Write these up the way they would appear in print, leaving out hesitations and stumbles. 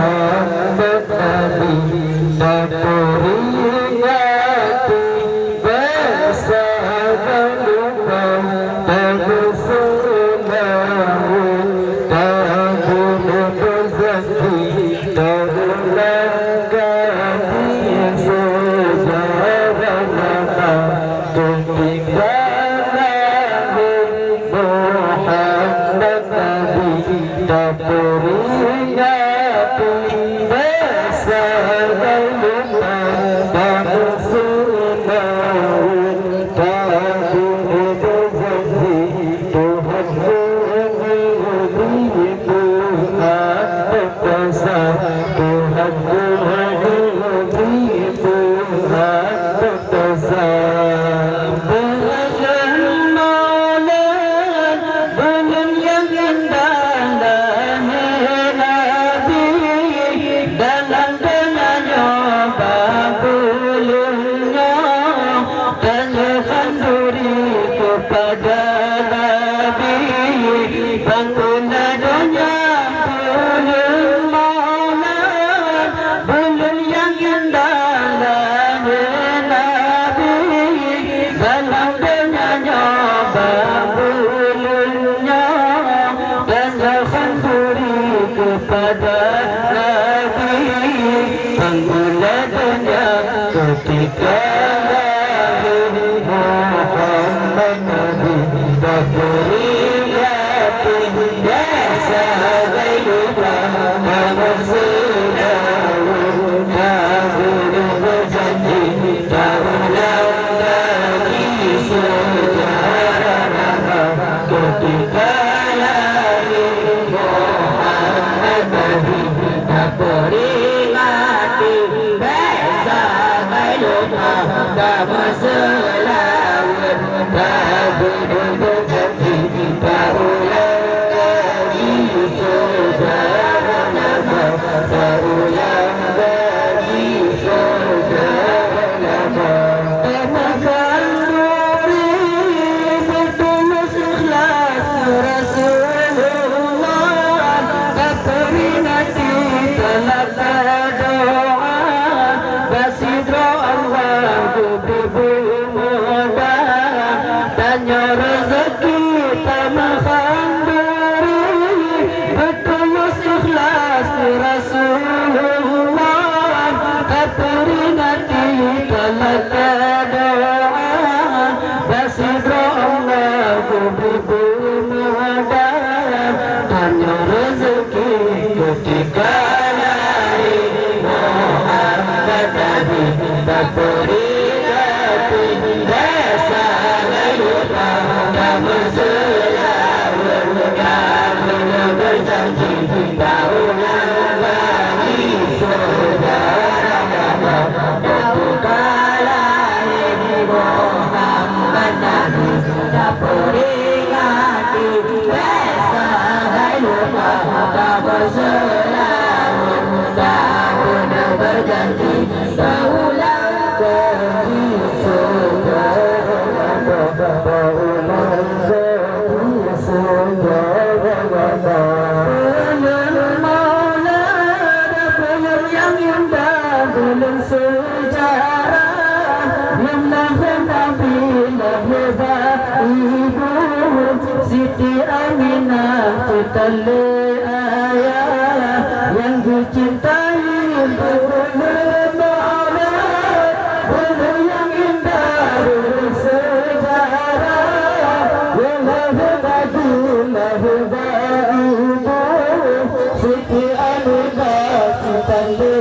Muhammad Nabi Nabi bersama lupa tersulahu tabun berzaki terulangkan sejarah nama ketinggalan Muhammad Nabi tak peringati bersama lupa tersulahu tabun berzaki Tuhan menguji Tuhan besar Tuhan menguji Tuhan besar Bulan malam bulan yang indah Nabi dalam dengannya babulnya dan kanduri kepada Nabi bangunlah dunia bulan malam bulan yang indah Nabi dalam dengannya babulnya dan kanduri kepada Nabi bangunlah dunia ketika Muhammad Nabi tak beringati biasa baiklah namun selalu kabur berjanji tak ulang lagi sejarah nama ketika lahir Muhammad Nabi tak beringati biasa baiklah namun selalu kabur berjanji tak ulang lagi sejarah nama tak ulang lagi sejarah nama Makan duri bertulus ikhlas Rasulullah tak peringati telah doa Basidra Allah kubur muda tanya rezeki tamakan duri bertulus ikhlas Rasulullah tak peringati telah doa Basidra Allah kubur muda tanya rezeki ketika lahir Muhammad Nabi tak peringati biasa lupa namun selalu kabur berjanji tak ulang lagi sejarah nama ketika lahir Muhammad Nabi tak peringati biasa lupa kabur selalu kabur berjanji tak ulang lagi sejarah nama tak ulang lagi sejarah nama bulan maulana bulan yang indah bulan sejarah yang lahir Nabi lahir ibu Siti Aminah Tutale ayah yang dicintai bulan maulana bulan yang indah bulan sejarah yang lahir Nabi lahir ibu Siti Aminah Tutale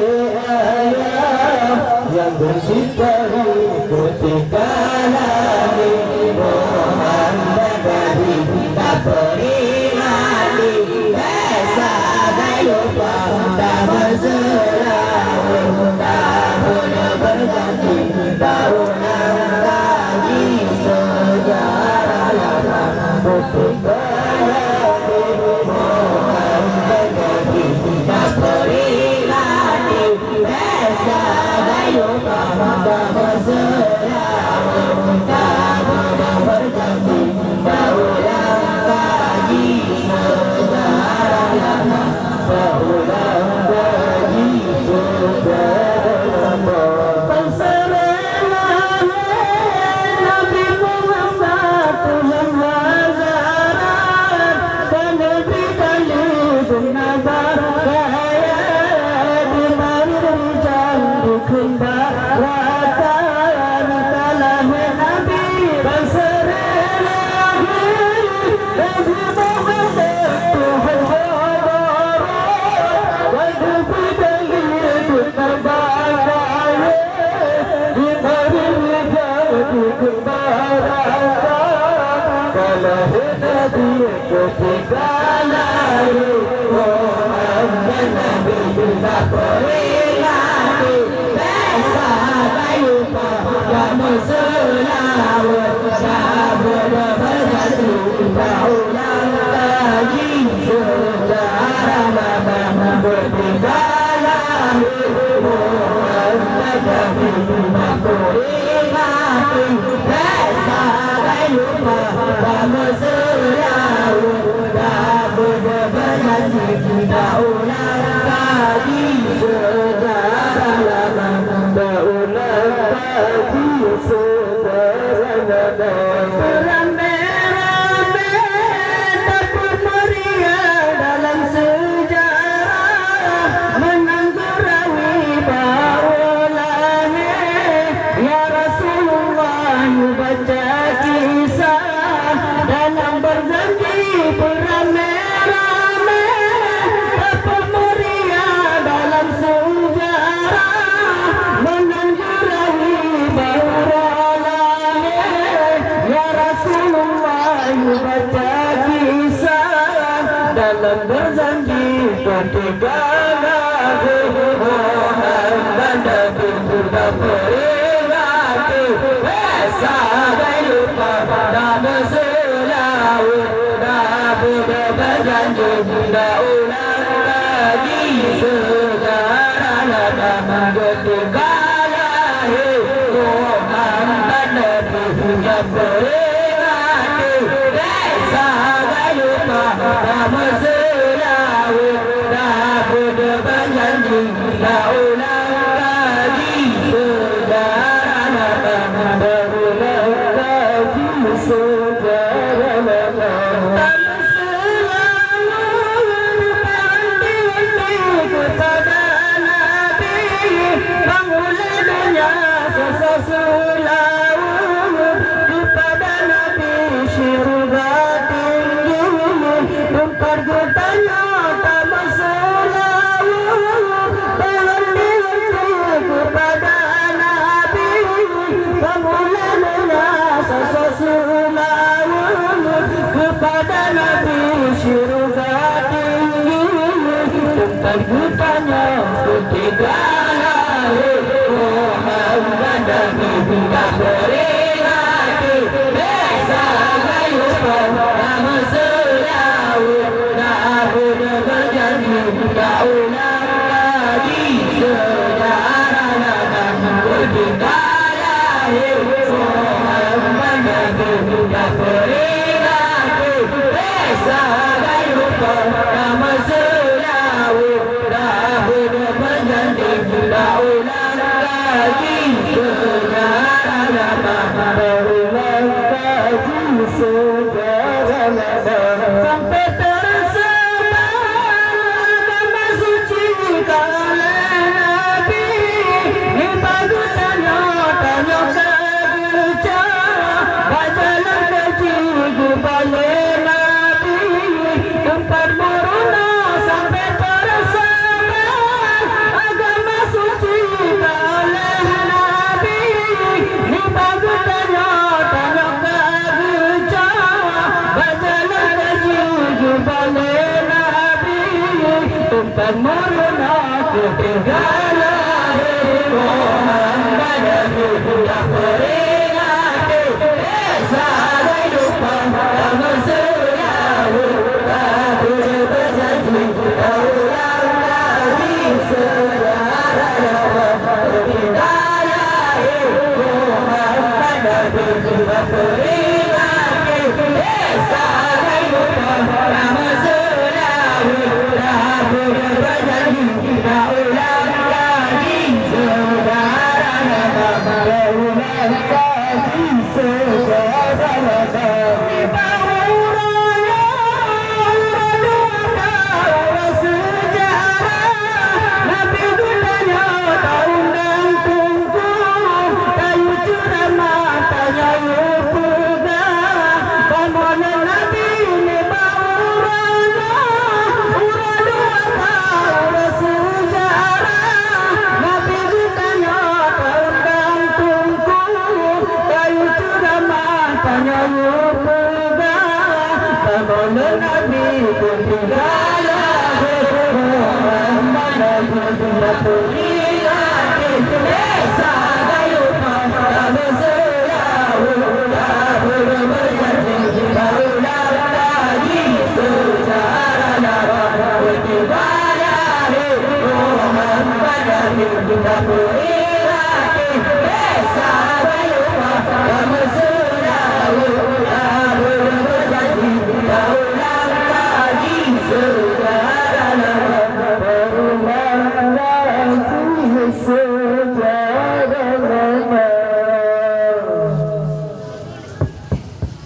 ayah yang dicintai ketika lahir Muhammad Nabi tak peringati biasa lupa tak berselalu tak boleh berganti tak ulang lagi sejarah lama ketika lahir Muhammad Nabi tak peringati biasa lupa tak berselalu Nabi ketika lahir Muhammad Nabi sudah peringati Besa bayu kamu selawat Syabud berjati Daulah lagi sejarah Muhammad ketika lahir Muhammad Nabi sudah peringati Besa bayu kamu selawat Syabud berjati Daulah lagi sejarah Rame-rame takut meriah dalam sejarah menanggurawi baulane ya Rasulullah baca kisah dalam berjanji beramai-ramai takut meriah dalam sejarah menanggurawi baulane ya Rasulullah baca kisah dalam berjanji ketika Muhammad Nabi sudah peringati Besa bayu dan selawat Nabi berjanji tidak ulang lagi sejarah ketika lahir Muhammad Nabi sudah peringati Besa bayu dan selawat Nabi berjanji tidak ulang lagi sejarah berulang lagi sejarah kepada Nabi bangunlah dunia seselawat kepada Nabi syurga tinggi tempat bertanya tamu selawat bangunlah kepada Nabi bangunlah dunia seselawat kepada Nabi syurga tinggi tempat bertanya ketika lahir Muhammad Nabi sudah peringati Besa bayu nama selawat Nabi berjanji tidak ulang lagi sejarah ketika lahir Muhammad Nabi sudah peringati Besa bayu nama selawat Nabi berjanji tidak ulang lagi sejarah berulang lagi sejarah sampai tersebar agama suci oleh Nabi di pagutannya tanya ke gereja bajalan gaji balik Nabi tempat muruna sampai tersebar agama suci oleh Nabi di pagutannya tanya ke gereja bajalan gaji balik Nabi tempat muruna ketinggalan Muhammad Nabi sudah peringati Besa bayu nama selawat Nabi berjanji tidak ulang lagi sejarah ketika lahir Muhammad Nabi sudah peringati Besa bayu nama selawat Nabi berjanji tidak ulang lagi sejarah berulang Kita